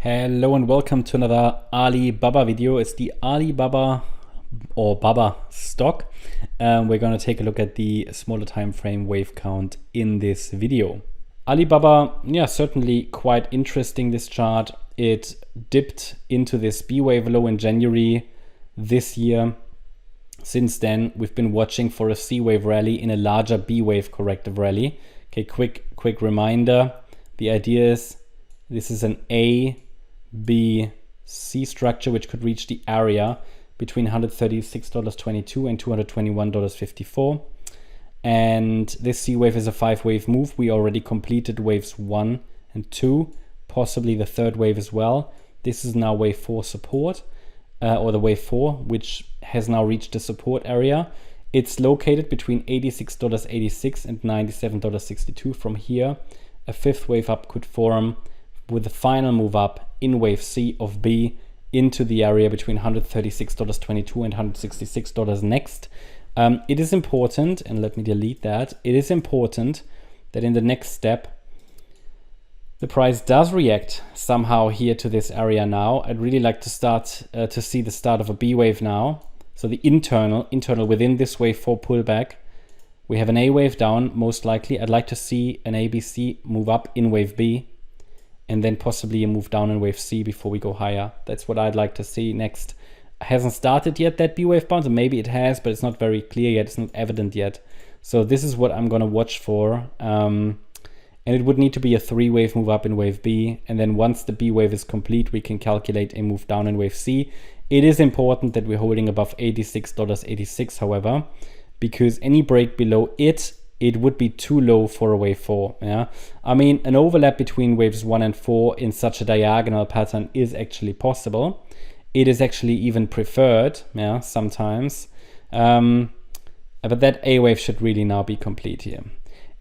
Hello and welcome to another Alibaba video. It's the Alibaba or Baba stock. We're going to take a look at the smaller time frame wave count in this video. Alibaba, yeah, certainly quite interesting, this chart. It dipped into this B wave low in January this year. Since then, we've been watching for a C wave rally in a larger B wave corrective rally. Okay, quick reminder. The idea is this is an A, B, C structure, which could reach the area between $136.22 and $221.54. And this C wave is a 5-wave move. We already completed waves 1 and 2, possibly the third wave as well. This is now wave 4 support, or the wave 4, which has now reached the support area. It's located between $86.86 and $97.62. From here, a fifth wave up could form, with the final move up in wave C of B into the area between $136.22 and $166 next. It is important, and let me delete that, it is important that in the next step, the price does react somehow here to this area now. I'd really like to start to see the start of a B wave now. So the internal within this wave 4 pullback, we have an A wave down, most likely. I'd like to see an ABC move up in wave B, and then possibly a move down in wave C before we go higher. That's what I'd like to see next. It hasn't started yet, that B wave bounce, and maybe it has, but it's not very clear yet. It's not evident yet. So this is what I'm gonna watch for. And it would need to be a 3-wave move up in wave B. And then once the B wave is complete, we can calculate a move down in wave C. It is important that we're holding above $86.86, however, because any break below it would be too low for a wave 4. Yeah, I mean, an overlap between waves 1 and 4 in such a diagonal pattern is actually possible. It is actually even preferred, yeah, sometimes. But that A wave should really now be complete here.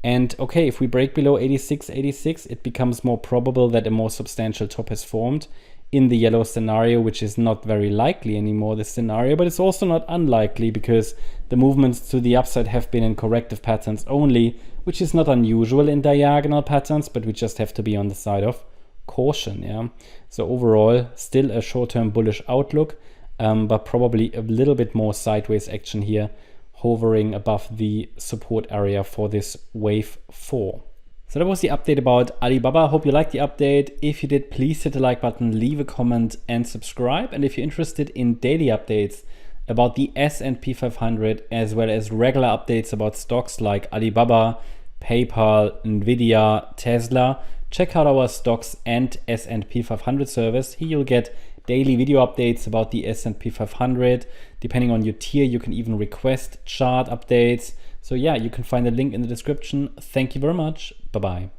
And okay, if we break below 86.86, it becomes more probable that a more substantial top has formed in the yellow scenario, which is not very likely anymore, this scenario, but it's also not unlikely because the movements to the upside have been in corrective patterns only, which is not unusual in diagonal patterns, but we just have to be on the side of caution. Yeah. So overall, still a short-term bullish outlook, but probably a little bit more sideways action here, hovering above the support area for this wave 4. So that was the update about Alibaba. Hope you liked the update. If you did, please hit the like button, leave a comment and subscribe. And if you're interested in daily updates about the S&P 500, as well as regular updates about stocks like Alibaba, PayPal, Nvidia, Tesla, check out our stocks and S&P 500 service. Here you'll get daily video updates about the S&P 500. Depending on your tier, you can even request chart updates. So yeah, you can find the link in the description. Thank you very much. Bye-bye.